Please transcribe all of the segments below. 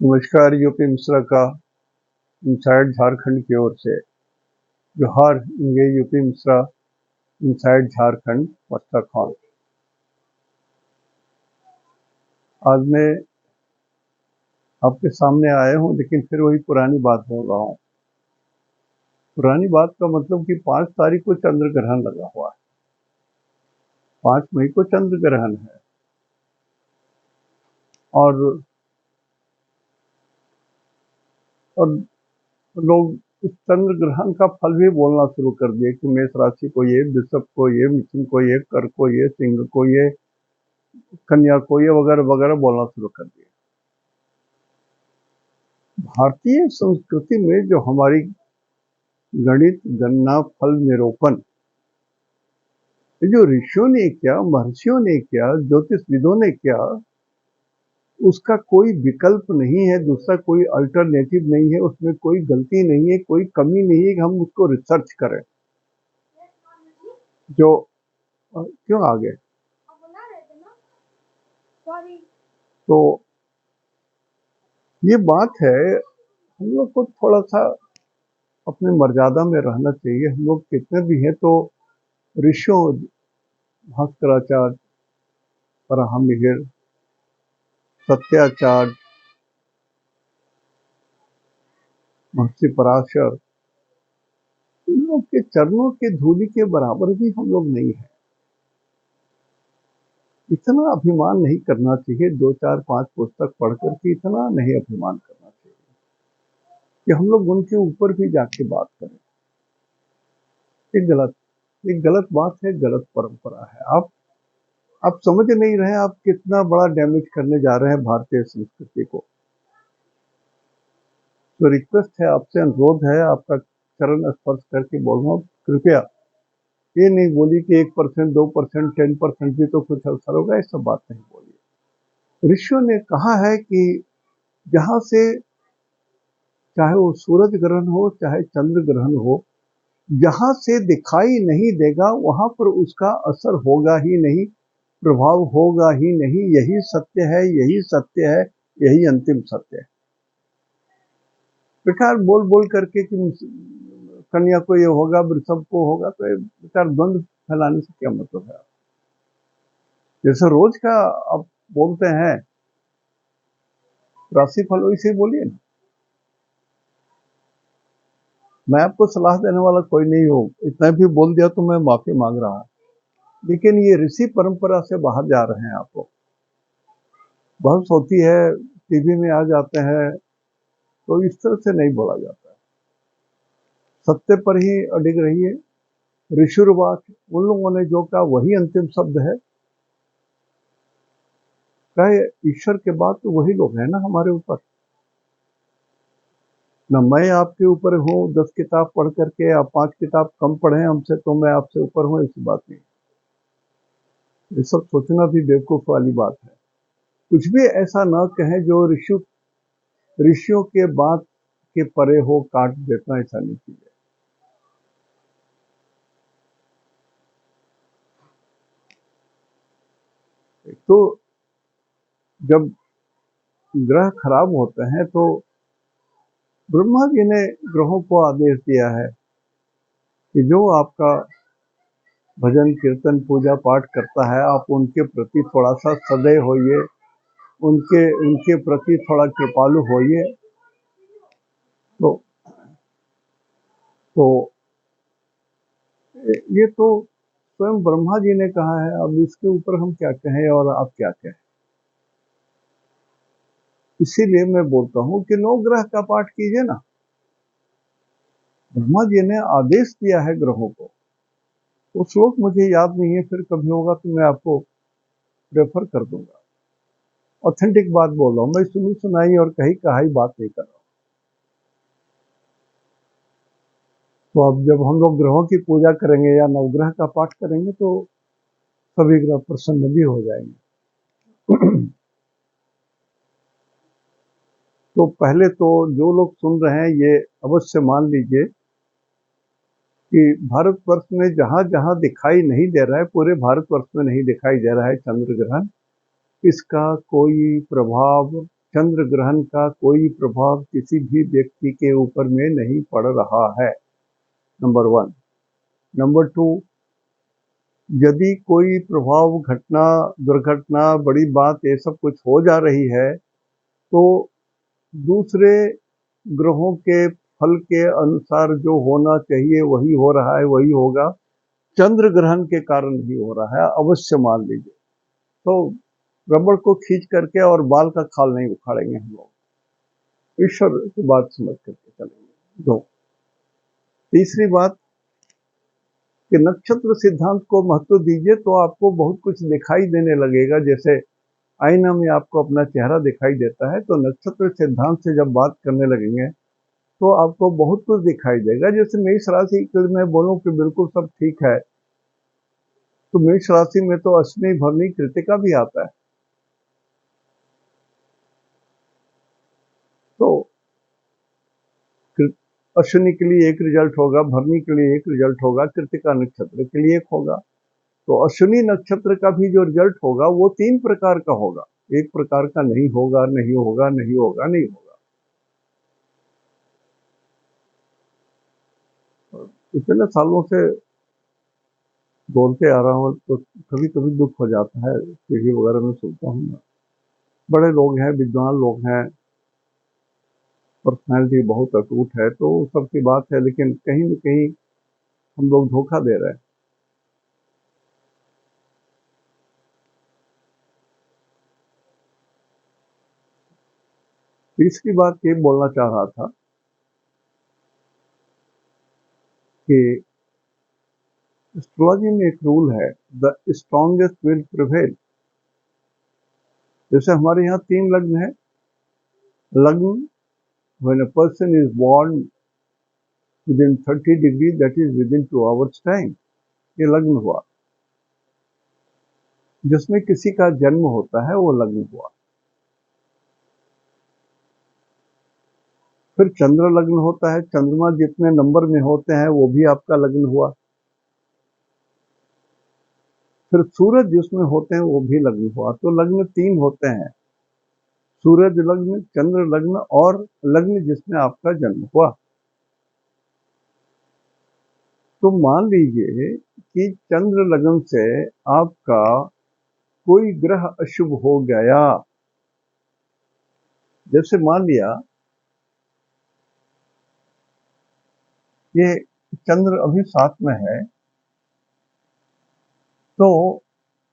नमस्कार। यूपी मिश्रा का इनसाइड झारखंड की ओर से जोहार। ये यूपी मिश्रा इनसाइड झारखंड पस्ताखौल। आज मैं आपके सामने आया हूँ, लेकिन फिर वही पुरानी बात बोल रहा हूँ। पुरानी बात का मतलब कि 5 तारीख को चंद्र ग्रहण लगा हुआ है। 5 मई को चंद्र ग्रहण है और और लोग इस चंद्र ग्रहण का फल भी बोलना शुरू कर दिए कि मेष राशि को ये, वृषभ को ये, मिथुन को ये, कर्क को ये, सिंह को ये, कन्या को ये, वगैरह वगैरह बोलना शुरू कर दिए। भारतीय संस्कृति में जो हमारी गणित, गणना, फल निरूपण, जो ऋषियों ने किया, महर्षियों ने किया, ज्योतिषविदों ने किया, उसका कोई विकल्प नहीं है, दूसरा कोई अल्टरनेटिव नहीं है, उसमें कोई गलती नहीं है, कोई कमी नहीं है कि हम उसको रिसर्च करें। जो क्यों आ गए? तो ये बात है, हम लोग को थोड़ा सा अपने मर्यादा में रहना चाहिए। हम लोग कितने भी हैं तो ऋषियों, भास्कराचार्य, वराहमिहिर, सत्याचार्य, महर्षि पराशर, इन लोग के चरणों के धूलि के बराबर भी हम लोग नहीं है। इतना अभिमान नहीं करना चाहिए। 2, 4, 5 पुस्तक पढ़कर के इतना नहीं अभिमान करना चाहिए कि हम लोग उनके ऊपर भी जाके बात करें। एक गलत बात है, गलत परंपरा है। आप समझ नहीं रहे आप कितना बड़ा डैमेज करने जा रहे हैं भारतीय संस्कृति को। तो रिक्वेस्ट है आपसे, अनुरोध है, आपका चरण स्पर्श करके बोल रहा हूँ, कृपया ये नहीं बोली कि 1%, 2%, 10% भी तो कुछ असर होगा, ये सब बात नहीं बोलिए। ऋषियों ने कहा है कि जहां से, चाहे वो सूरज ग्रहण हो, चाहे चंद्र ग्रहण हो, जहां से दिखाई नहीं देगा वहां पर उसका असर होगा ही नहीं, प्रभाव होगा ही नहीं। यही सत्य है, यही सत्य है, यही अंतिम सत्य है। बेकार बोल बोल करके कि कन्या को ये होगा, वृषभ को होगा, तो बेकार द्वंद्व फैलाने से क्या मतलब है? जैसे रोज का आप बोलते हैं राशिफल, वैसे ही बोलिए ना। मैं आपको सलाह देने वाला कोई नहीं हूँ, इतना भी बोल दिया तो मैं माफी मांग रहा। लेकिन ये ऋषि परंपरा से बाहर जा रहे हैं आप लोग। बहस होती है, टीवी में आ जाते हैं, तो इस तरह से नहीं बोला जाता है। सत्य पर ही अडिग रहिए। ऋषिर्वाच, उन लोगों ने जो कहा वही अंतिम शब्द है। कहे ईश्वर के बाद तो वही लोग हैं ना हमारे ऊपर। न मैं आपके ऊपर हूँ 10 किताब पढ़ करके, आप 5 किताब कम पढ़े हमसे तो मैं आपसे ऊपर हूँ, ऐसी बात नहीं। ये सब सोचना भी बेवकूफ वाली बात है। कुछ भी ऐसा ना कहें जो ऋषियों के बात के परे हो, काट देना, ऐसा नहीं कीजिए। तो जब ग्रह खराब होते हैं तो ब्रह्मा जी ने ग्रहों को आदेश दिया है कि जो आपका भजन कीर्तन पूजा पाठ करता है, आप उनके प्रति थोड़ा सा सदैव होइए, उनके उनके प्रति थोड़ा कृपालु होइए। तो तो ये तो स्वयं ब्रह्मा जी ने कहा है। अब इसके ऊपर हम क्या कहें और आप क्या कहें? इसीलिए मैं बोलता हूँ कि नौ ग्रह का पाठ कीजिए ना। ब्रह्मा जी ने आदेश दिया है ग्रहों को। वो श्लोक मुझे याद नहीं है, फिर कभी होगा तो मैं आपको रेफर कर दूंगा। ऑथेंटिक बात बोल रहा हूँ मैं, सुनी सुनाई और कही कहाई बात नहीं कर रहा हूँ। तो अब जब हम लोग ग्रहों की पूजा करेंगे या नवग्रह का पाठ करेंगे तो सभी ग्रह प्रसन्न भी हो जाएंगे। तो पहले तो जो लोग सुन रहे हैं ये अवश्य मान लीजिए कि भारतवर्ष में जहां जहां दिखाई नहीं दे रहा है, पूरे भारतवर्ष में नहीं दिखाई दे रहा है चंद्र ग्रहण, इसका कोई प्रभाव चंद्र ग्रहण का कोई प्रभाव किसी भी व्यक्ति के ऊपर में नहीं पड़ रहा है, नंबर 1। नंबर 2, यदि कोई प्रभाव, घटना, दुर्घटना, बड़ी बात ये सब कुछ हो जा रही है तो दूसरे ग्रहों के फल के अनुसार जो होना चाहिए वही हो रहा है, वही होगा। चंद्र ग्रहण के कारण ही हो रहा है, अवश्य मान लीजिए। तो रबड़ को खींच करके और बाल का खाल नहीं उखाड़ेंगे हम लोग, ईश्वर की बात समझ करके चलेंगे। 2, तीसरी बात कि नक्षत्र सिद्धांत को महत्व दीजिए तो आपको बहुत कुछ दिखाई देने लगेगा। जैसे आईना में आपको अपना चेहरा दिखाई देता है, तो नक्षत्र सिद्धांत से जब बात करने लगेंगे तो आपको बहुत कुछ दिखाई देगा। जैसे मेष राशि के मैं बोलूं कि बिल्कुल सब ठीक है, तो मेष राशि में तो अश्विनी, भरणी, कृतिका भी आता है। तो अश्विनी के लिए एक रिजल्ट होगा, भरणी के लिए एक रिजल्ट होगा, कृतिका नक्षत्र के लिए एक होगा। तो अश्विनी नक्षत्र का भी जो रिजल्ट होगा वो 3 प्रकार का होगा, एक प्रकार का नहीं होगा, नहीं होगा, नहीं होगा, नहीं होगा। इतने सालों से बोलते आ रहा हूँ तो कभी कभी दुख हो जाता है, टीवी वगैरह में सुनता हूँ ना। बड़े लोग हैं, विद्वान लोग हैं, पर्सनैलिटी बहुत अटूट है, तो सबकी बात है, लेकिन कहीं न कहीं हम लोग धोखा दे रहे हैं। तीसरी बात ये बोलना चाह रहा था कि एस्ट्रोलॉजी में एक रूल है, द स्ट्रॉन्गेस्ट विल प्रिवेल। जैसे हमारे यहाँ 3 लग्न है। लग्न, when a person is born within 30 degree, that is within 2 hours time, ये लग्न हुआ। जिसमें किसी का जन्म होता है वो लग्न हुआ। फिर चंद्र लग्न होता है, चंद्रमा जितने नंबर में होते हैं वो भी आपका लग्न हुआ। फिर सूरज जिसमें होते हैं वो भी लग्न हुआ। तो लग्न 3 होते हैं, सूरज लग्न, चंद्र लग्न और लग्न जिसमें आपका जन्म हुआ। तो मान लीजिए कि चंद्र लग्न से आपका कोई ग्रह अशुभ हो गया। जैसे मान लिया ये चंद्र अभी 7 में है, तो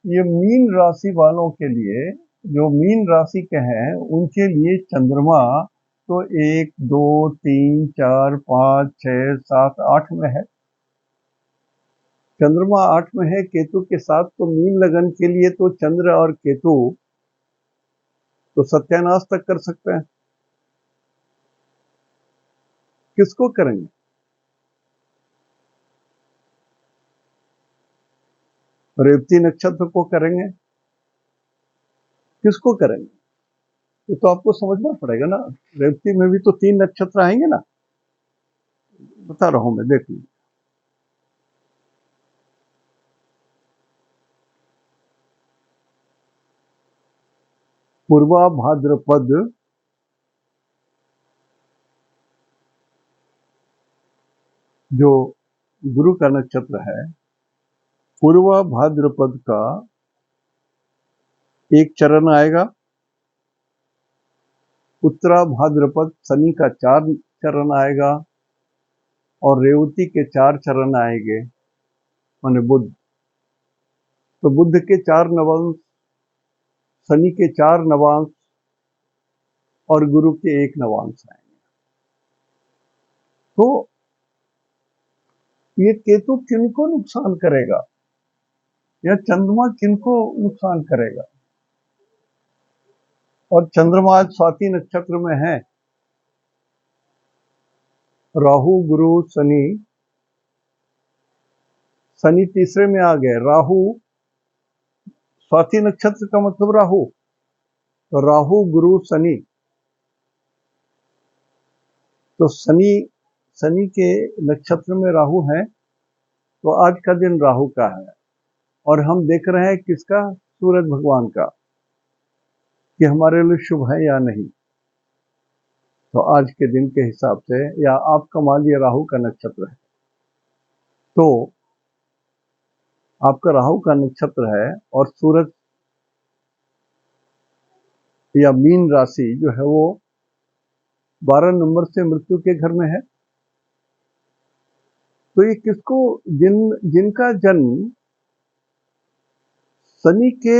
ये मीन राशि वालों के लिए, जो मीन राशि के हैं उनके लिए चंद्रमा तो 1, 2, 3, 4, 5, 6, 7, 8 में है। चंद्रमा 8 में है केतु के साथ, तो मीन लगन के लिए तो चंद्र और केतु तो सत्यानाश तक कर सकते हैं। किसको करेंगे? रेवती नक्षत्र को करेंगे। किसको करेंगे? ये तो आपको समझना पड़ेगा ना। रेवती में भी तो 3 नक्षत्र आएंगे ना। बता रहा हूं मैं, देख लीजिए। पूर्वा भाद्रपद, जो गुरु का नक्षत्र है, पूर्वा भाद्रपद का एक चरण आएगा। उत्तरा भाद्रपद शनि का 4 चरण आएगा और रेवती के 4 चरण आएंगे, माने बुध। तो बुध के 4 नवांश, शनि के 4 नवांश और गुरु के 1 नवांश आएंगे। तो ये केतु किनको नुकसान करेगा या चंद्रमा किनको नुकसान करेगा? और चंद्रमा आज स्वाति नक्षत्र में है। राहु, गुरु, शनि, शनि तीसरे में आ गए। राहु, स्वाति नक्षत्र का मतलब राहु, तो राहु, गुरु, शनि। तो शनि, शनि के नक्षत्र में राहु है, तो आज का दिन राहु का है। और हम देख रहे हैं किसका? सूरज भगवान का, कि हमारे लिए शुभ है या नहीं। तो आज के दिन के हिसाब से, या आपका मान लिया राहु का नक्षत्र है, तो आपका राहु का नक्षत्र है और सूरज या मीन राशि जो है वो 12 नंबर से मृत्यु के घर में है। तो ये किसको, जिनका जन्म शनि के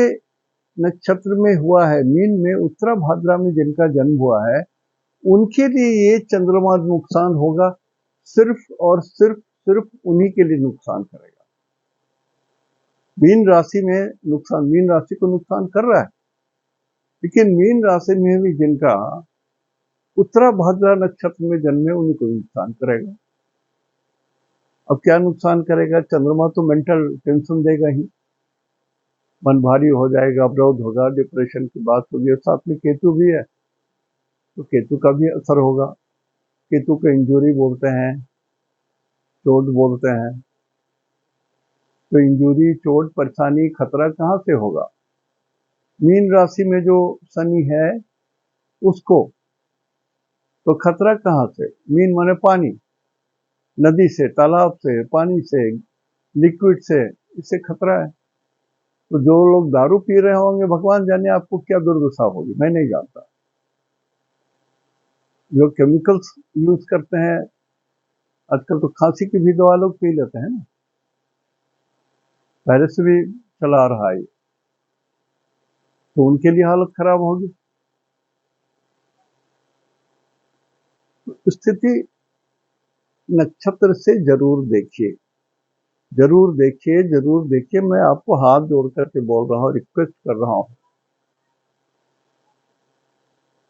नक्षत्र में हुआ है, मीन में उत्तरा भाद्रा में जिनका जन्म हुआ है, उनके लिए ये चंद्रमा नुकसान होगा। सिर्फ और सिर्फ उन्हीं के लिए नुकसान करेगा। मीन राशि में नुकसान, मीन राशि को नुकसान कर रहा है, लेकिन मीन राशि में भी जिनका उत्तरा भाद्रा नक्षत्र में जन्म है उन्हीं को नुकसान करेगा। अब क्या नुकसान करेगा? चंद्रमा तो मेंटल टेंशन देगा ही, मन भारी हो जाएगा, अवरोध होगा, डिप्रेशन की बात होगी। और साथ में केतु भी है, तो केतु का भी असर होगा। केतु को इंजरी बोलते हैं, चोट बोलते हैं। तो इंजरी, चोट, परेशानी, खतरा कहाँ से होगा? मीन राशि में जो शनि है उसको। तो खतरा कहाँ से? मीन माने पानी, नदी से, तालाब से, पानी से, लिक्विड से, इससे खतरा है। तो जो लोग दारू पी रहे होंगे, भगवान जाने आपको क्या दुर्दशा होगी, मैं नहीं जानता। जो केमिकल्स यूज करते हैं आजकल, तो खांसी की भी दवा लोग पी लेते हैं ना, पहले से भी चला रहा है, तो उनके लिए हालत खराब होगी। तो स्थिति नक्षत्र से जरूर देखिए, जरूर देखिए, जरूर देखिए। मैं आपको हाथ जोड़ करके बोल रहा हूँ, रिक्वेस्ट कर रहा हूँ,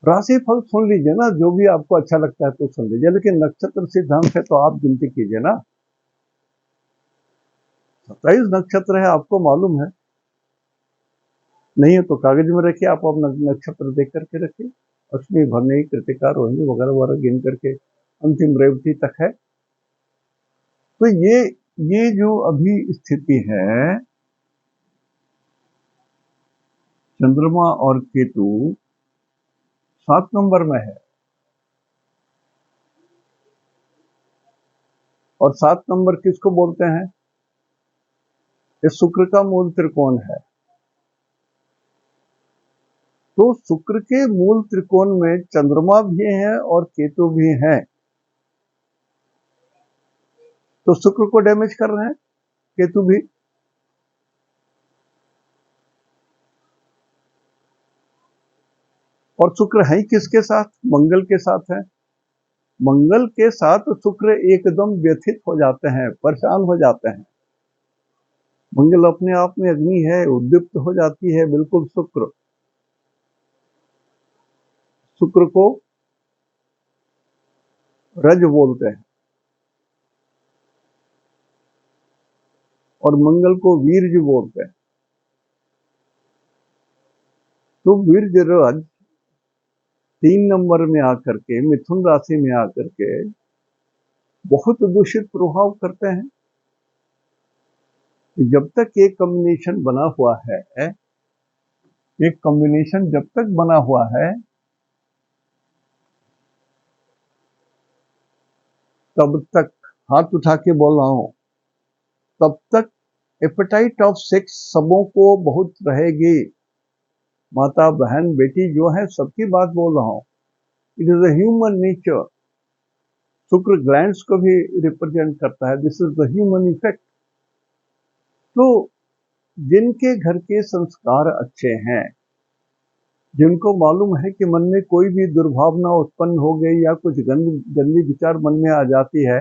राशि फल सुन लीजिए ना, जो भी आपको अच्छा लगता है तो सुन लीजिए, लेकिन नक्षत्र सिद्धांत से तो आप गिनती कीजिए ना। 27 नक्षत्र है, आपको मालूम है, नहीं है तो कागज में रखिए, आप अपना नक्षत्र देख करके रखिए। अश्विनी, भरणी, कृतिका, रोहिणी वगैरह वगैरह गिन करके अंतिम रेवती तक है। तो ये जो अभी स्थिति है, चंद्रमा और केतु 7 नंबर में है, और 7 नंबर किसको बोलते हैं? ये शुक्र का मूल त्रिकोण है। तो शुक्र के मूल त्रिकोण में चंद्रमा भी है और केतु भी है, तो शुक्र को डैमेज कर रहे हैं केतु भी। और शुक्र है किसके साथ? मंगल के साथ है। मंगल के साथ शुक्र एकदम व्यथित हो जाते हैं, परेशान हो जाते हैं। मंगल अपने आप में अग्नि है, उद्दीप्त हो जाती है बिल्कुल। शुक्र को रज बोलते हैं, और मंगल को वीर्य बोलते हैं। तो वीर्य रज 3 नंबर में आकर के, मिथुन राशि में आकर के बहुत दूषित प्रभाव करते हैं। जब तक ये कॉम्बिनेशन बना हुआ है, एक कॉम्बिनेशन जब तक बना हुआ है, तब तक, हाथ उठा के बोल रहा हूं, तब तक एपेटाइट ऑफ सेक्स सबों को बहुत रहेगी। माता, बहन, बेटी जो है, सबकी बात बोल रहा हूं। It is a human nature. शुक्र ग्लैंड्स को भी रिप्रेजेंट करता है। This is the human effect. तो जिनके घर के संस्कार अच्छे हैं, जिनको मालूम है कि मन में कोई भी दुर्भावना उत्पन्न हो गई या कुछ गंदी विचार मन में आ जाती है,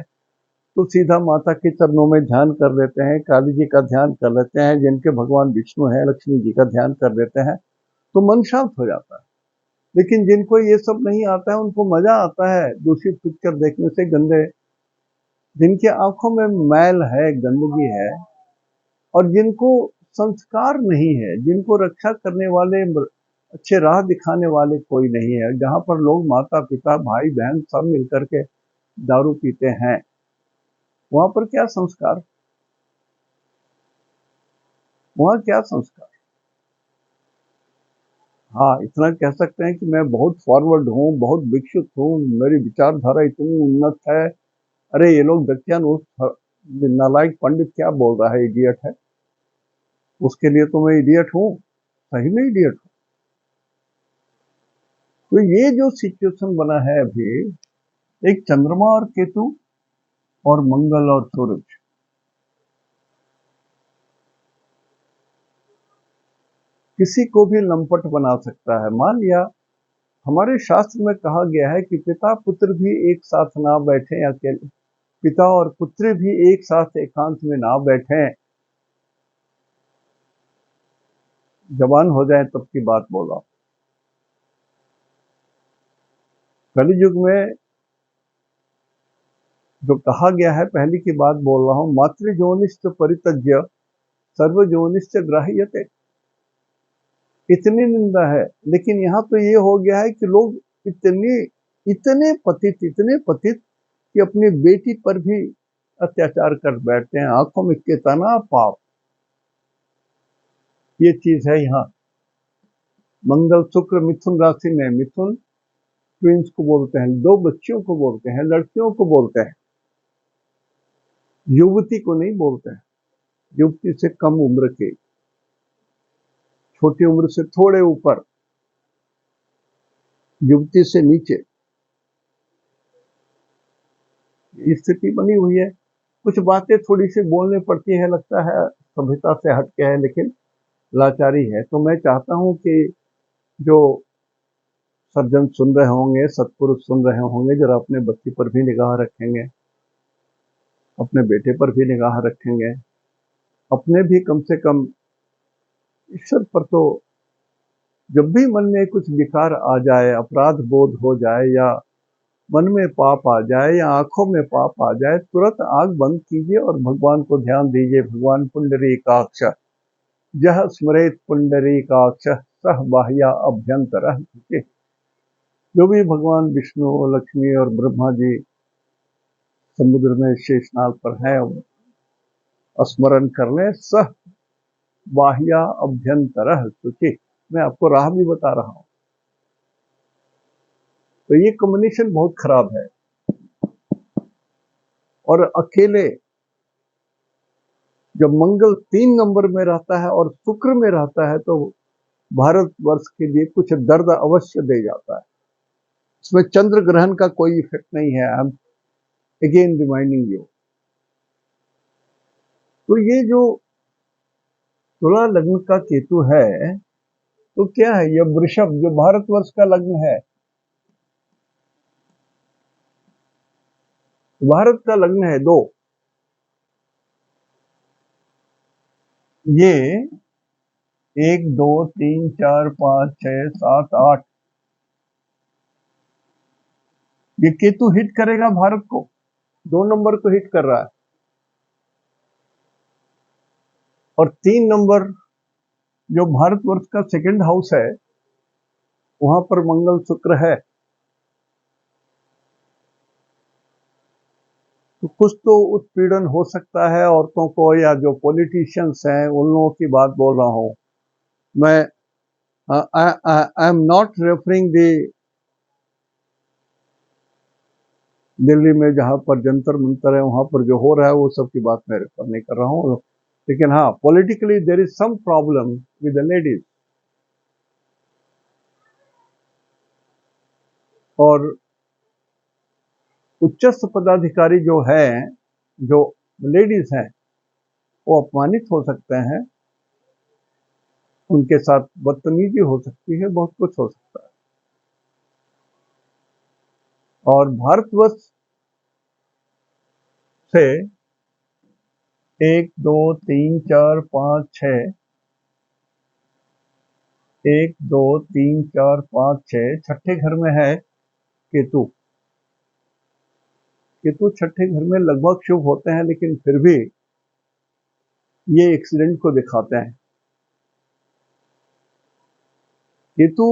तो सीधा माता के चरणों में ध्यान कर लेते हैं, काली जी का ध्यान कर लेते हैं, जिनके भगवान विष्णु है, लक्ष्मी जी का ध्यान कर लेते हैं, तो मन शांत हो जाता है। लेकिन जिनको ये सब नहीं आता है, उनको मजा आता है दूषित पिक्चर देखने से, गंदे, जिनके आंखों में मैल है, गंदगी है, और जिनको संस्कार नहीं है, जिनको रक्षा करने वाले, अच्छे राह दिखाने वाले कोई नहीं है, जहां पर लोग माता पिता भाई बहन सब मिलकर के दारू पीते हैं, वहां पर क्या संस्कार, वहां क्या संस्कार? हाँ, इतना कह सकते हैं कि मैं बहुत फॉरवर्ड हूँ, बहुत विकसित हूँ, मेरी विचारधारा इतनी उन्नत है। अरे ये लोग दकियानूस नालायक पंडित क्या बोल रहा है, इडियट है। उसके लिए तो मैं इडियट हूँ, सही में इडियट हूँ। तो ये जो सिचुएशन बना है अभी, एक चंद्रमा और केतु और मंगल और सूरज, किसी को भी लंपट बना सकता है। मान लिया हमारे शास्त्र में कहा गया है कि पिता पुत्र भी एक साथ ना बैठे, अकेले पिता और पुत्री भी एक साथ एकांत में ना बैठे। जवान हो जाए तब की बात बोल रहा हूं। कलयुग में जो कहा गया है, पहली की बात बोल रहा हूं, मातृजोनिश्च परित्यज्य सर्वजोनिश्च ग्राह्यते। इतनी निंदा है, लेकिन यहाँ तो ये हो गया है कि लोग इतने इतने पतित कि अपनी बेटी पर भी अत्याचार कर बैठते हैं। आंखों में कितना पाप, ये चीज है यहाँ। मंगल शुक्र मिथुन राशि में, मिथुन ट्विंस को बोलते हैं, दो बच्चियों को बोलते हैं, लड़कियों को बोलते हैं, युवती को नहीं बोलते हैं। युवती से कम उम्र के, छोटी उम्र से थोड़े ऊपर, युवती से नीचे, स्थिति बनी हुई है। कुछ बातें थोड़ी सी बोलने पड़ती है, लगता है सभ्यता से हटके है, लेकिन लाचारी है। तो मैं चाहता हूं कि जो सज्जन सुन रहे होंगे, सत्पुरुष सुन रहे होंगे, जरा अपने बच्ची पर भी निगाह रखेंगे, अपने बेटे पर भी निगाह रखेंगे, अपने भी कम से कम ईश्वर पर तो, जब भी मन में कुछ विकार आ जाए, अपराध बोध हो जाए, या मन में पाप आ जाए, या आंखों में पाप आ जाए, तुरंत आंख बंद कीजिए और भगवान को ध्यान दीजिए। भगवान पुंडरीकाक्ष, जह स्मरेत पुंडरीकाक्ष सह बाह्या अभ्यंतर। जो भी भगवान विष्णु, लक्ष्मी और ब्रह्मा जी समुद्र में शेषनाग पर हैं, स्मरण कर ले, सह बाह्या अभ्यंतर सुचि। मैं आपको राह भी बता रहा हूं। तो ये कॉम्बिनेशन बहुत खराब है। और अकेले जब मंगल 3 नंबर में रहता है और शुक्र में रहता है, तो भारतवर्ष के लिए कुछ दर्द अवश्य दे जाता है। इसमें चंद्र ग्रहण का कोई इफेक्ट नहीं है। I am again reminding you. तो ये जो तुला लग्न का केतु है, तो क्या है, यह वृषभ जो भारतवर्ष का लग्न है, भारत का लग्न है 2, ये 1 2 3 4 5 6 7 8, ये केतु हिट करेगा भारत को, 2 नंबर को हिट कर रहा है। और 3 नंबर जो भारतवर्ष का सेकंड हाउस है, वहां पर मंगल शुक्र है। तो कुछ तो उत्पीड़न हो सकता है औरतों को, या जो पॉलिटिशियंस हैं उन लोगों की बात बोल रहा हूं मैं। आई एम नॉट रेफरिंग दी दिल्ली में जहां पर जंतर मंतर है, वहां पर जो हो रहा है वो सब की बात मैं रेफर नहीं कर रहा हूं। लेकिन हाँ, politically there is some problem with the ladies. और उच्चस्थ पदाधिकारी जो है, जो लेडीज हैं, वो अपमानित हो सकते हैं, उनके साथ बदतमीजी हो सकती है, बहुत कुछ हो सकता है। और भारतवर्ष से 1 2 3 4 5 6, 1 2 3 4 5 6, छठे घर में है केतु। केतु छठे घर में लगभग शुभ होते हैं, लेकिन फिर भी ये एक्सीडेंट को दिखाते हैं। केतु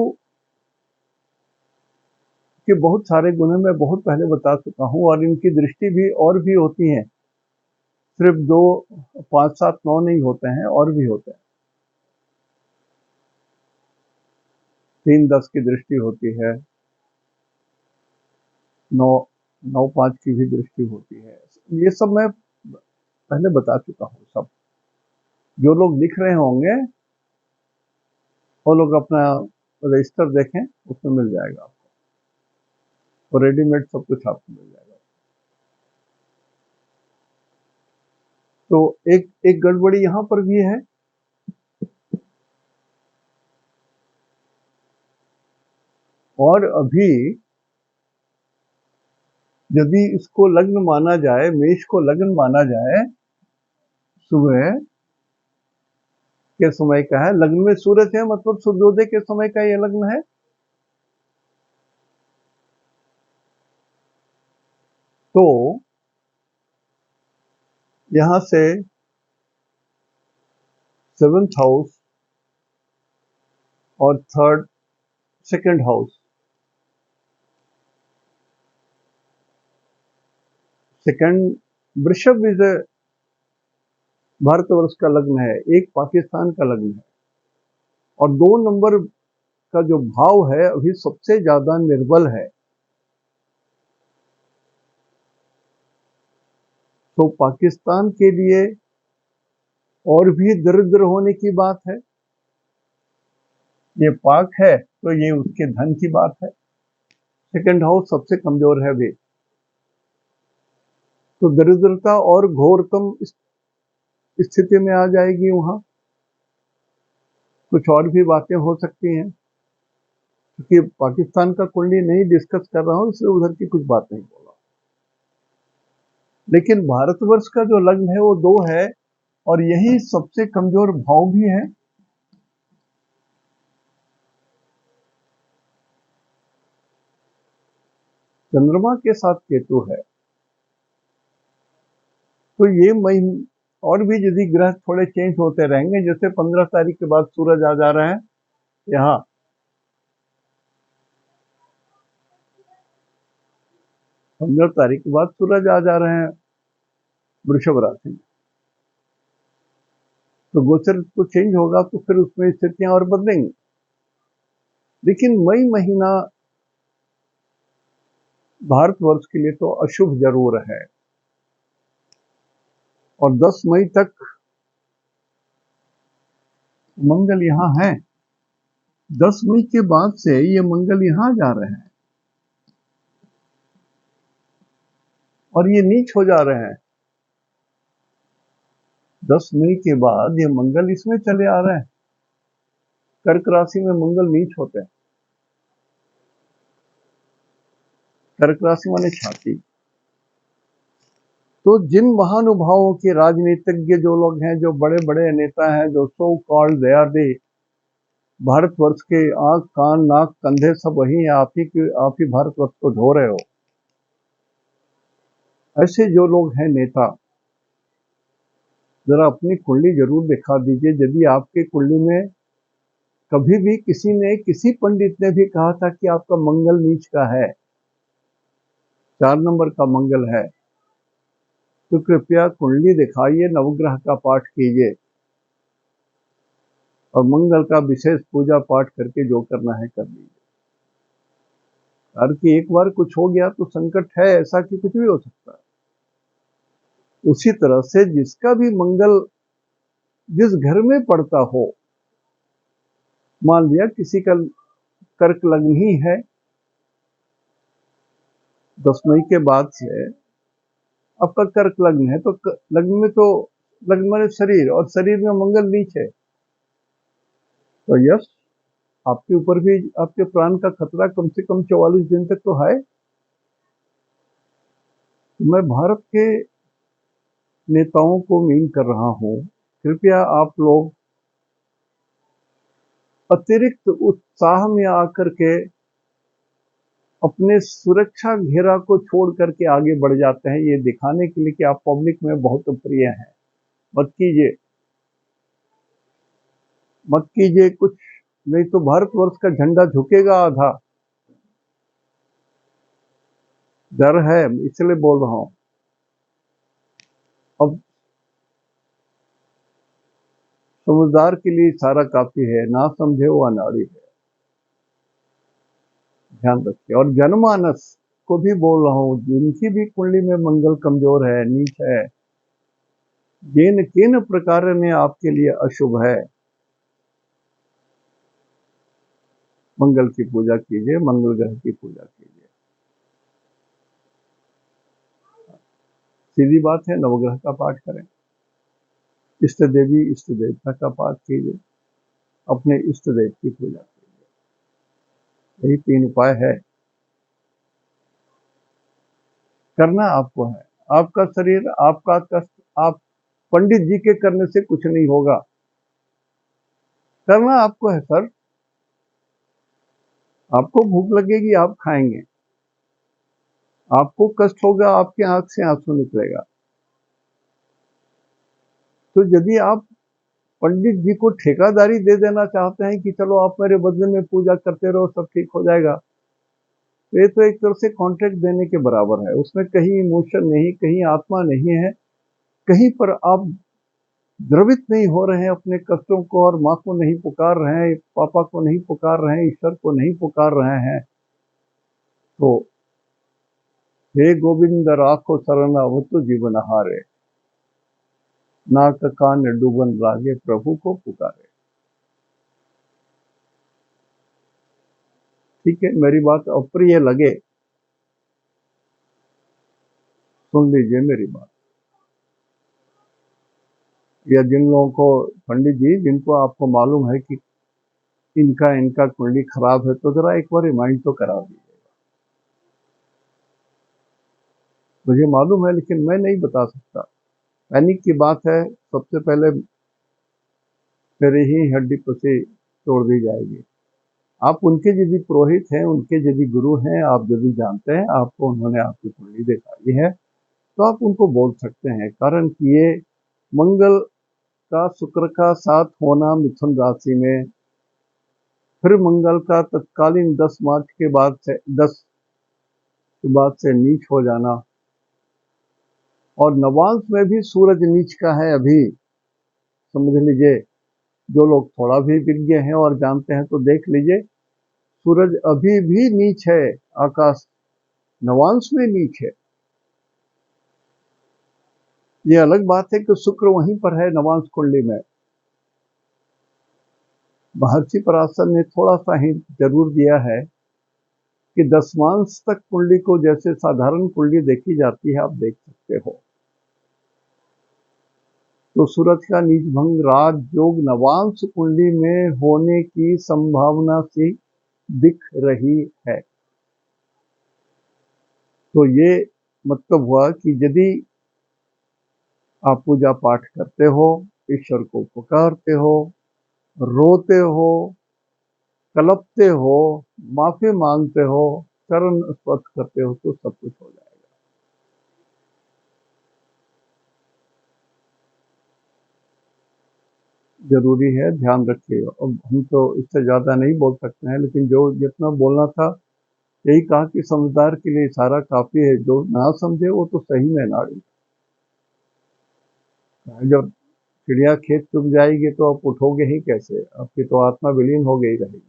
के बहुत सारे गुण मैं बहुत पहले बता चुका हूं, और इनकी दृष्टि भी और भी होती है, सिर्फ 2 5 7 9 नहीं होते हैं, और भी होते हैं। 3-10 की दृष्टि होती है, 9-5 की भी दृष्टि होती है। ये सब मैं पहले बता चुका हूँ सब। जो लोग लिख रहे होंगे वो लोग अपना रजिस्टर देखें, उसमें मिल जाएगा आपको, और रेडीमेड सब कुछ आपको मिल जाएगा। तो एक एक गड़बड़ी यहाँ पर भी है, और अभी यदि इसको लग्न माना जाए, मेष को लग्न माना जाए, सुबह के समय का है, लग्न में सूरज है, मतलब सूर्योदय के समय का ये लग्न है। तो यहां से 7th हाउस और सेकंड हाउस, सेकंड वृषभ इज भारतवर्ष का लग्न है, एक पाकिस्तान का लग्न है, और 2 नंबर का जो भाव है अभी सबसे ज्यादा निर्बल है। तो पाकिस्तान के लिए और भी दरिद्र होने की बात है। ये पाक है तो ये उसके धन की बात है। सेकंड हाउस सबसे कमजोर है भी, तो दरिद्रता और घोरतम स्थिति में आ जाएगी। वहां कुछ और भी बातें हो सकती हैं, क्योंकि पाकिस्तान का कुंडली नहीं डिस्कस कर रहा हूं, इसलिए उधर की कुछ बात नहीं बोल रहा। लेकिन भारतवर्ष का जो लग्न है वो 2 है, और यही सबसे कमजोर भाव भी है। चंद्रमा के साथ केतु है, तो ये महीने और भी यदि ग्रह थोड़े चेंज होते रहेंगे, जैसे 15 तारीख के बाद सूरज आ जा रहा है यहाँ, 15 तारीख के बाद सूरज आ जा रहे हैं वृषभ राशि में, तो गोचर तो चेंज होगा, तो फिर उसमें स्थितियां और बदलेंगी। लेकिन मई महीना भारतवर्ष के लिए तो अशुभ जरूर है, और 10 मई तक मंगल यहाँ है। 10 मई के बाद से ये मंगल यहाँ जा रहे हैं, और ये नीच हो जा रहे हैं। 10 मई के बाद ये मंगल इसमें चले आ रहे हैं, कर्क राशि में मंगल नीच होते हैं। कर्क राशि माने छाती। तो जिन महानुभावों के राजनीतिज्ञ जो लोग हैं, जो बड़े बड़े नेता हैं, जो so called they are they Bharatvarsh के आंख कान नाक कंधे सब वही है, आप ही भारतवर्ष को ढो रहे हो, ऐसे जो लोग हैं नेता, जरा अपनी कुंडली जरूर दिखा दीजिए। यदि आपके कुंडली में कभी भी किसी पंडित ने भी कहा था कि आपका मंगल नीच का है, 4 नंबर का मंगल है, तो कृपया कुंडली दिखाइए, नवग्रह का पाठ कीजिए, और मंगल का विशेष पूजा पाठ करके जो करना है कर लीजिए। कि एक बार कुछ हो गया तो संकट है ऐसा कि कुछ भी हो सकता है। उसी तरह से जिसका भी मंगल जिस घर में पड़ता हो, मान लिया किसी का कर्क लग्न ही है, 10 मई के बाद से आपका कर्क लग्न है, तो लग्न में तो लग्न माने शरीर, और शरीर में मंगल नीच है, तो यस, आपके ऊपर भी आपके प्राण का खतरा कम से कम 44 दिन तक तो है। तो मैं भारत के नेताओं को मीन कर रहा हूं, कृपया आप लोग अतिरिक्त उत्साह में आकर के अपने सुरक्षा घेरा को छोड़ करके आगे बढ़ जाते हैं, ये दिखाने के लिए कि आप पब्लिक में बहुत प्रिय हैं। मत कीजिए, मत कीजिए कुछ, नहीं तो भारतवर्ष का झंडा झुकेगा आधा। डर है, इसलिए बोल रहा हूं। अब समझदार के लिए इशारा काफी है, ना समझे वो अनाड़ी है। ध्यान रखिए। और जनमानस को भी बोल रहा हूं, जिनकी भी कुंडली में मंगल कमजोर है, नीच है, जिन किन प्रकार ने आपके लिए अशुभ है, मंगल की पूजा कीजिए, मंगल ग्रह की पूजा कीजिए। सीधी बात है, नवग्रह का पाठ करें, इष्ट देवी इष्ट देवता का पाठ कीजिए, अपने इष्ट देव की पूजा कीजिए। यही 3 उपाय है, करना आपको है। आपका शरीर, आपका कष्ट, आप पंडित जी के करने से कुछ नहीं होगा, करना आपको है सर। आपको भूख लगेगी, आप खाएंगे, आपको कष्ट होगा, आपके आंख से आंसू निकलेगा। तो यदि आप पंडित जी को ठेकेदारी दे देना चाहते हैं कि चलो आप मेरे बदले में पूजा करते रहो, सब ठीक हो जाएगा, तो ये तो एक तरह से कॉन्ट्रैक्ट देने के बराबर है। उसमें कहीं इमोशन नहीं, कहीं आत्मा नहीं है, कहीं पर आप द्रवित नहीं हो रहे हैं अपने कष्टों को, और माँ को नहीं पुकार रहे हैं, पापा को नहीं पुकार रहे हैं, ईश्वर को नहीं पुकार रहे हैं। तो हे गोविंद राखो शरण अवतु जीवन हारे, नाक कान डूबन लागे प्रभु को पुकारे। ठीक है, मेरी बात अप्रिय लगे, सुन लीजिए मेरी बात। या जिन लोगों को, पंडित जी जिनको आपको मालूम है कि इनका इनका कुंडली खराब है, तो जरा एक बार रिमाइंड तो करा दीजिए। मुझे मालूम है, लेकिन मैं नहीं बता सकता। पैनिक की बात है, सबसे पहले मेरी ही हड्डी पसी तोड़ दी जाएगी। आप उनके यदि पुरोहित हैं, उनके यदि गुरु हैं, आप यदि जानते हैं, आपको उन्होंने आपकी कुंडली दिखाई है, तो आप उनको बोल सकते हैं। कारण कि ये मंगल का शुक्र का साथ होना मिथुन राशि में, फिर मंगल का तत्कालीन 10 मार्च के बाद से 10 के बाद से नीच हो जाना, और नवांश में भी सूरज नीच का है अभी, समझ लीजिए। जो लोग थोड़ा भी विज्ञ हैं और जानते हैं तो देख लीजिए, सूरज अभी भी नीच है, आकाश नवांश में नीच है। ये अलग बात है कि शुक्र वहीं पर है नवांश कुंडली में। महर्षि पराशर ने थोड़ा सा हिंट जरूर दिया है कि दसमांश तक कुंडली को जैसे साधारण कुंडली देखी जाती है, आप देख सकते हो। तो सूरज का नीच भंग राज योग नवांश कुंडली में होने की संभावना सी दिख रही है। तो ये मतलब हुआ कि यदि आप पूजा पाठ करते हो, ईश्वर को पुकारते हो, रोते हो, कलपते हो, माफी मांगते हो, चरण स्पर्श करते हो, तो सब कुछ हो जाएगा। जरूरी है, ध्यान रखिए। अब हम तो इससे ज्यादा नहीं बोल सकते हैं, लेकिन जो जितना बोलना था यही कहा कि समझदार के लिए इशारा काफी है, जो ना समझे वो तो सही में नाड़ी। जब चिड़िया खेत चुग जाएगी तो आप उठोगे ही कैसे, आपकी तो आत्मा विलीन हो गई रहेगी।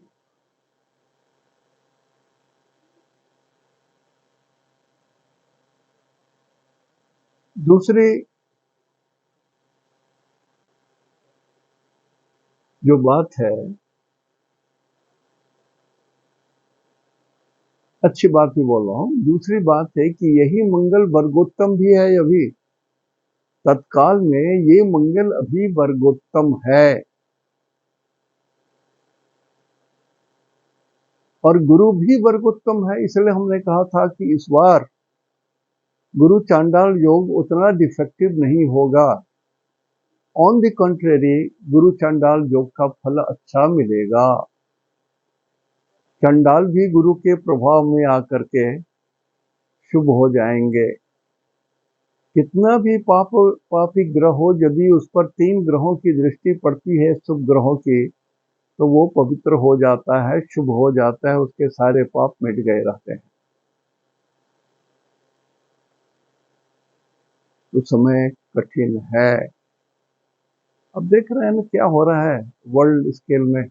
दूसरी जो बात है, अच्छी बात भी बोल रहा हूँ, दूसरी बात है कि यही मंगल वर्गोत्तम भी है अभी, तत्काल में ये मंगल अभी वर्गोत्तम है। और गुरु भी वर्गोत्तम है, इसलिए हमने कहा था कि इस बार गुरु चांडाल योग उतना डिफेक्टिव नहीं होगा। ऑन द कंट्रेरी, गुरु चांडाल योग का फल अच्छा मिलेगा। चंडाल भी गुरु के प्रभाव में आकर के शुभ हो जाएंगे। कितना भी पापी ग्रह हो, यदि उस पर 3 ग्रहों की दृष्टि पड़ती है शुभ ग्रहों की, तो वो पवित्र हो जाता है, शुभ हो जाता है, उसके सारे पाप मिट गए रहते हैं। तो समय कठिन है। अब देख रहे हैं ना क्या हो रहा है वर्ल्ड स्केल में।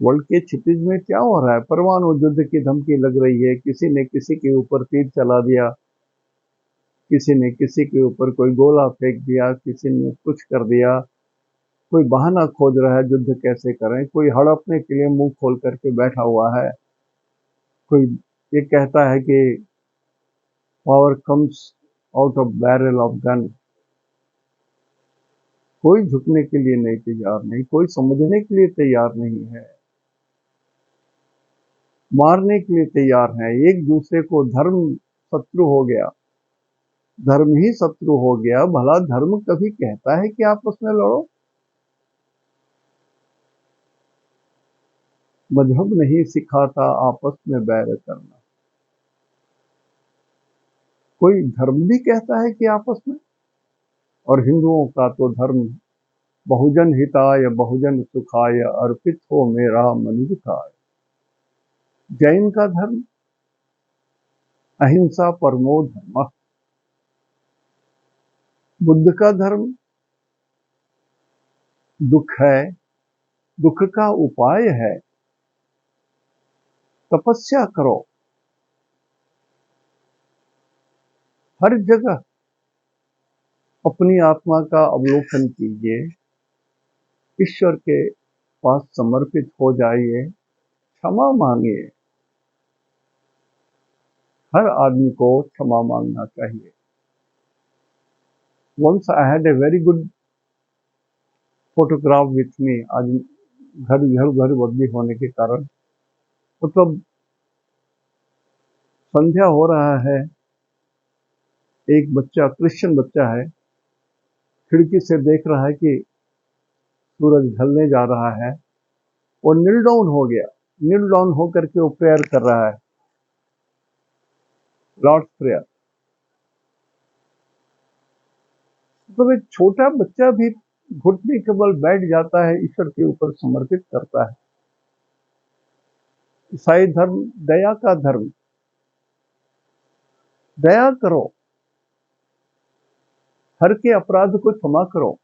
वर्ल्ड के क्षितिज में क्या हो रहा है? परमाणु युद्ध की धमकी लग रही है, किसी ने किसी के ऊपर तीर चला दिया, किसी ने किसी के ऊपर कोई गोला फेंक दिया, किसी ने कुछ कर दिया, कोई बहाना खोज रहा है युद्ध कैसे करें, कोई हड़पने के लिए मुंह खोल करके बैठा हुआ है, कोई ये कहता है कि power comes out of barrel of gun. कोई झुकने के लिए नहीं तैयार, नहीं कोई समझने के लिए तैयार नहीं है, मारने के लिए तैयार है। एक दूसरे को धर्म शत्रु हो गया, धर्म ही शत्रु हो गया। भला धर्म कभी कहता है कि आपस में लड़ो? मजहब नहीं सिखाता आपस में बैर करना। कोई धर्म भी कहता है कि आपस में? और हिंदुओं का तो धर्म बहुजन हिताय बहुजन सुखाय अर्पित हो मेरा मन दुखाय। जैन का धर्म अहिंसा परमो धर्म। बुद्ध का धर्म दुख है, दुख का उपाय है, तपस्या करो। हर जगह अपनी आत्मा का अवलोकन कीजिए, ईश्वर के पास समर्पित हो जाइए, क्षमा मांगिए। हर आदमी को क्षमा मांगना चाहिए। Once I had a very good photograph with me। आज घर बदली होने के कारण मतलब संध्या हो रहा है, एक बच्चा क्रिश्चियन बच्चा है, खिड़की से देख रहा है कि सूरज ढलने जा रहा है, और नील डाउन हो गया। नील डाउन होकर के वो प्रेयर कर रहा है, लॉर्ड्स प्रेयर। तो एक छोटा बच्चा भी घुटने के बल बैठ जाता है, ईश्वर के ऊपर समर्पित करता है। ईसाई धर्म दया का धर्म। दया करो, हर के अपराध को क्षमा करो।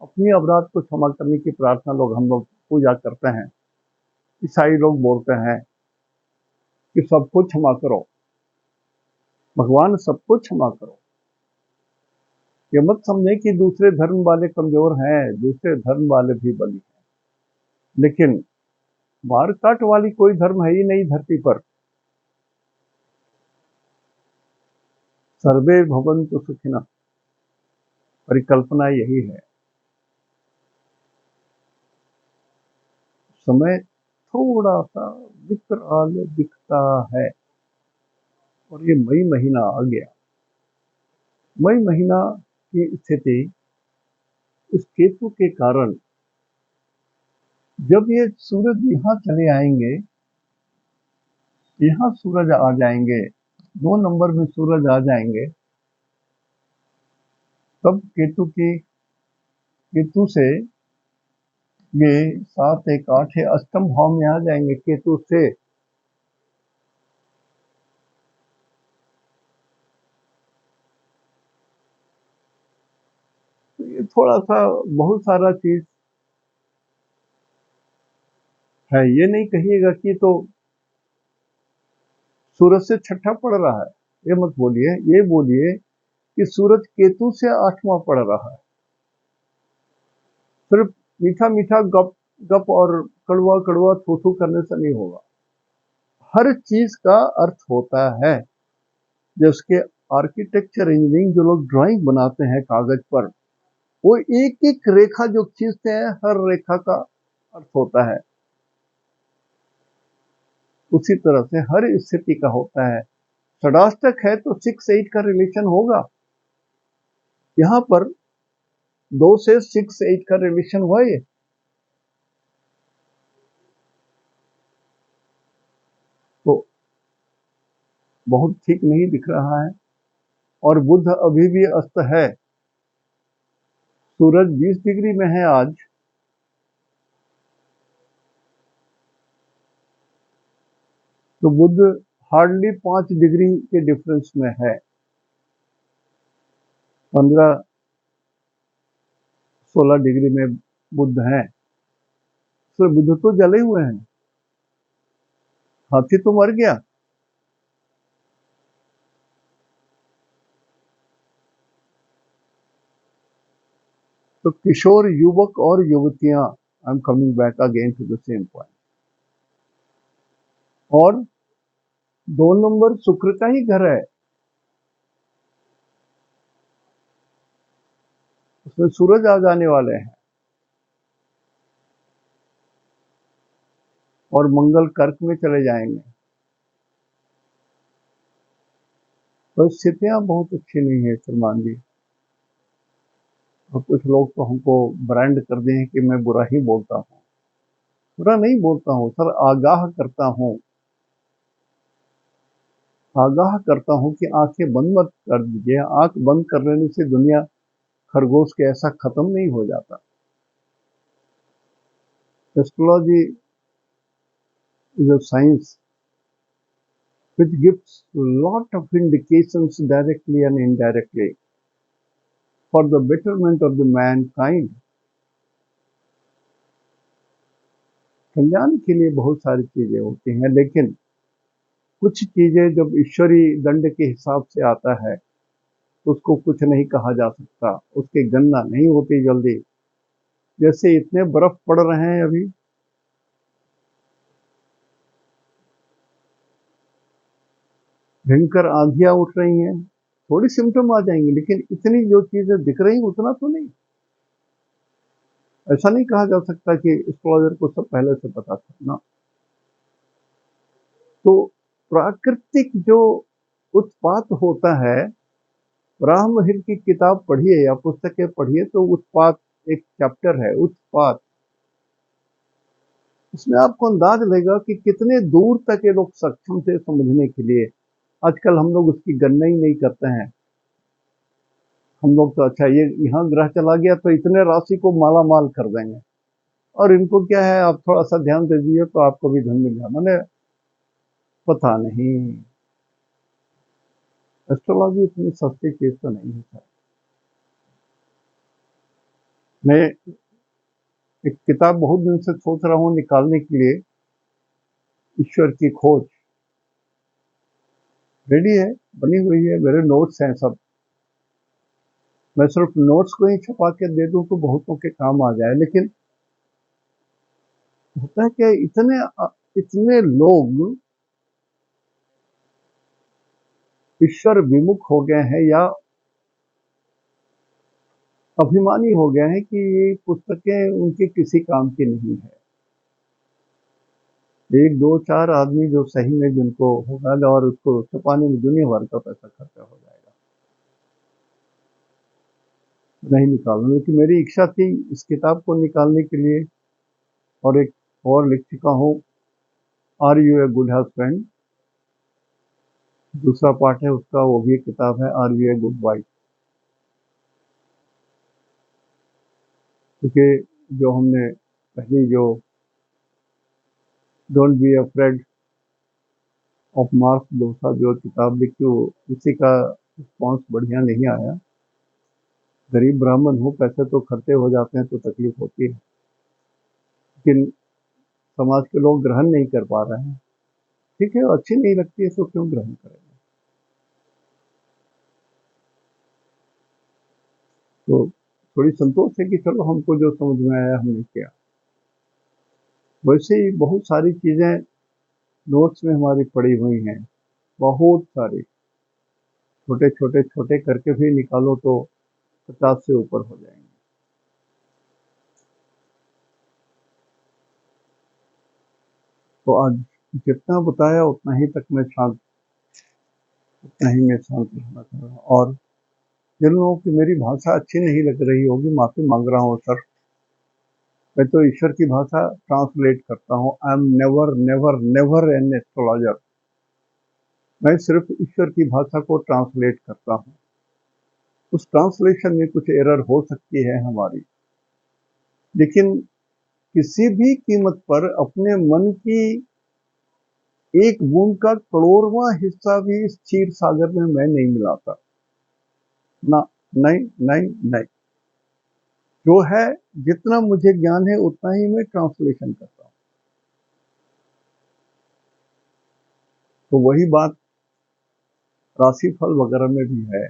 अपनी अपराध को क्षमा करने की प्रार्थना हम लोग पूजा करते हैं। ईसाई लोग बोलते हैं कि सबको क्षमा करो, भगवान सबको क्षमा करो। ये मत समझे कि दूसरे धर्म वाले कमजोर हैं, दूसरे धर्म वाले भी बली हैं, लेकिन मार काट वाली कोई धर्म है ही नहीं धरती पर। सर्वे भवन्तु सुखिनः, परिकल्पना यही है। समय थोड़ा सा विकराल दिखता है, और ये मई महीना आ गया। मई महीना की स्थिति इस केतु के कारण, जब ये सूरज यहाँ चले आएंगे, यहाँ सूरज आ जाएंगे, 2 नंबर में सूरज आ जाएंगे, तब केतु से ये 7 1 8 अष्टम भाव में आ जाएंगे केतु से। तो ये थोड़ा सा बहुत सारा चीज है। ये नहीं कहिएगा कि तो सूरज से छठा पड़ रहा है, ये मत बोलिए। ये बोलिए कि सूरज केतु से 8वां पड़ रहा है। सिर्फ मीठा मीठा गप गप और कड़वा कड़वा थू थू करने से नहीं होगा। हर चीज का अर्थ होता है। जिसके आर्किटेक्चर इंजीनियरिंग जो लोग ड्राइंग बनाते हैं कागज पर, वो एक एक रेखा जो खींचते हैं, हर रेखा का अर्थ होता है। उसी तरह से हर स्थिति का होता है। षडाष्टक है तो 6 8 का रिलेशन होगा। यहाँ पर 2 से 6 8 का रिलेशन हुआ। ये तो बहुत ठीक नहीं दिख रहा है। और बुध अभी भी अस्त है। सूरज 20 डिग्री में है आज, तो बुध हार्डली 5 डिग्री के डिफरेंस में है। 15 16 डिग्री में बुध है। तो बुद्ध तो जले हुए हैं, हाथी तो मर गया। तो किशोर युवक और युवतियां, I am coming back again to the same point. और 2 नंबर शुक्र का ही घर है, उसमें सूरज आ जाने वाले हैं, और मंगल कर्क में चले जाएंगे। तो स्थितियां बहुत अच्छी नहीं है सलमान जी। और कुछ लोग तो हमको ब्रांड कर दिए हैं कि मैं बुरा ही बोलता हूँ। बुरा नहीं बोलता हूँ सर, आगाह करता हूँ, आगाह करता हूँ कि आंखें बंद मत कर दीजिए। आंख बंद कर लेने से दुनिया खरगोश के ऐसा खत्म नहीं हो जाता। Astrology is a science which gives lot of indications directly and indirectly for the betterment of the mankind। कल्याण के लिए बहुत सारी चीजें होती हैं, लेकिन कुछ चीजें जब ईश्वरीय दंड के हिसाब से आता है तो उसको कुछ नहीं कहा जा सकता, उसकी गणना नहीं होती जल्दी। जैसे इतने बर्फ पड़ रहे हैं अभी, भयंकर आंधियां उठ रही हैं, थोड़ी सिम्टम आ जाएंगे, लेकिन इतनी जो चीजें दिख रही उतना तो नहीं। ऐसा नहीं कहा जा सकता कि एस्ट्रोलॉजर को सब पहले से पता था ना। तो प्राकृतिक जो उत्पात होता है, राम महिर की किताब पढ़िए या पुस्तकें पढ़िए तो उत्पात एक चैप्टर है, उत्पात। उसमें आपको अंदाज लगेगा कि कितने दूर तक ये लोग सक्षम थे समझने के लिए। आजकल हम लोग उसकी गणना ही नहीं करते हैं। हम लोग तो अच्छा ये यहाँ ग्रह चला गया तो इतने राशि को माला माल कर देंगे, और इनको क्या है, आप थोड़ा सा ध्यान दे दीजिए तो आपको भी धन मिल जाए। मैंने पता नहीं, एस्ट्रोलॉजी इतनी सस्ती चीज तो नहीं है। मैं एक किताब बहुत दिन से सोच रहा हूँ निकालने के लिए, ईश्वर की खोज। रेडी है, बनी हुई है, मेरे नोट्स हैं सब। मैं सिर्फ नोट्स को ही छपा के दे दूं तो बहुतों के काम आ जाए। लेकिन होता है कि इतने लोग ईश्वर विमुख हो गए हैं या अभिमानी हो गए हैं कि ये पुस्तकें उनके किसी काम की नहीं है। 1 2 4 आदमी जो सही में जिनको होगा, और उसको छपाने में दुनिया भर का पैसा खर्चा हो जाएगा, नहीं निकालना। लेकिन मेरी इच्छा थी इस किताब को निकालने के लिए। और एक और लिख चुका हूँ, are you a good husband, दूसरा पार्ट है उसका, वो भी एक किताब है, are you a good wife. क्योंकि जो हमने पहली जो don't be afraid of marks डोसा जो किताब लिखी, उसी का रिस्पॉन्स बढ़िया नहीं आया। गरीब ब्राह्मण हूँ, पैसे तो खर्चे हो जाते हैं तो तकलीफ होती है, लेकिन समाज के लोग ग्रहण नहीं कर पा रहे हैं। ठीक है, अच्छी नहीं लगती है तो क्यों ग्रहण करेंगे। तो थोड़ी संतोष है कि चलो हमको जो समझ में आया हमने किया। वैसे ही बहुत सारी चीजें नोट्स में हमारी पड़ी हुई हैं, बहुत सारी, छोटे छोटे छोटे करके भी निकालो तो 50 से ऊपर हो जाएंगे। तो आज जितना बताया उतना ही तक मैं शांत, उतना ही मैं शांत रहना चाह रहा हूँ। और जिन लोगों की मेरी भाषा अच्छी नहीं लग रही होगी, माफी मांग रहा हूँ सर। मैं तो ईश्वर की भाषा ट्रांसलेट करता हूँ। I am never never never an astrologer. मैं सिर्फ ईश्वर की भाषा को ट्रांसलेट करता हूँ। उस ट्रांसलेशन में कुछ एरर हो सकती है हमारी, लेकिन किसी भी कीमत पर अपने मन की एक बूंद का करोड़वां हिस्सा भी इस क्षीर सागर में मैं नहीं मिलाता। ना, नहीं नहीं नहीं। जो है, जितना मुझे ज्ञान है उतना ही मैं ट्रांसलेशन करता हूँ। तो वही बात राशिफल वगैरह में भी है।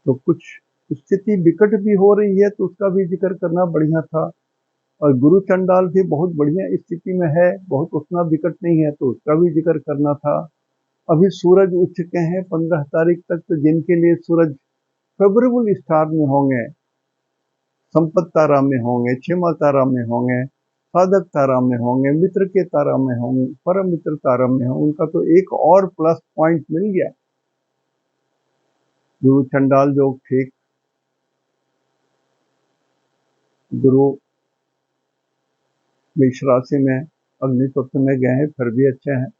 तो कुछ स्थिति विकट भी हो रही है तो उसका भी जिक्र करना बढ़िया था, और गुरु चंडाल भी बहुत बढ़िया स्थिति में है, बहुत उतना विकट नहीं है तो उसका भी जिक्र करना था। अभी सूरज उठ चुके हैं 15 तारीख तक, तो जिनके लिए सूरज फेवरेबल स्टार में होंगे, संपत तारा में होंगे, क्षमा तारा में होंगे, साधक तारा में होंगे, मित्र के तारा में होंगे, परम मित्र तारा में होंगे, उनका तो एक और प्लस पॉइंट मिल गया। गुरु चंडाल योग ठीक, गुरु मेष राशि में अग्नि तत्व में गए हैं, फिर भी अच्छे हैं।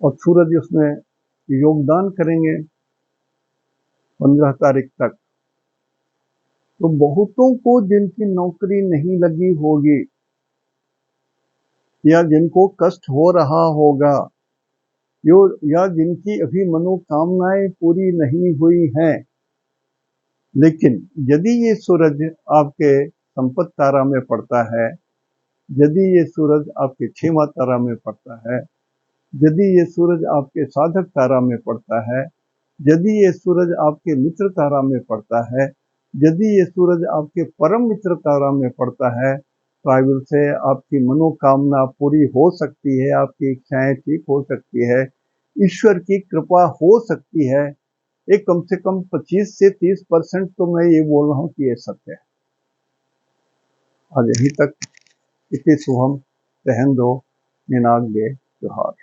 और सूरज उसमें योगदान करेंगे 15 तारीख तक। तो बहुतों को जिनकी नौकरी नहीं लगी होगी या जिनको कष्ट हो रहा होगा, या जिनकी अभी मनोकामनाएं पूरी नहीं हुई हैं, लेकिन यदि ये सूरज आपके संपत तारा में पड़ता है, यदि ये सूरज आपके क्षेमा तारा में पड़ता है, यदि ये सूरज आपके साधक तारा में पड़ता है, यदि ये सूरज आपके मित्र तारा में पड़ता है, यदि ये सूरज आपके परम मित्र तारा में पड़ता है, ट्राइबल से आपकी मनोकामना पूरी हो सकती है, आपकी इच्छाएं ठीक हो सकती है, ईश्वर की कृपा हो सकती है। एक कम से कम 25 से 30% तो मैं ये बोल रहा हूँ कि ये सत्य है। आज यहीं तक, इति शुभम, रहन दो, निनाग गे, जोहार।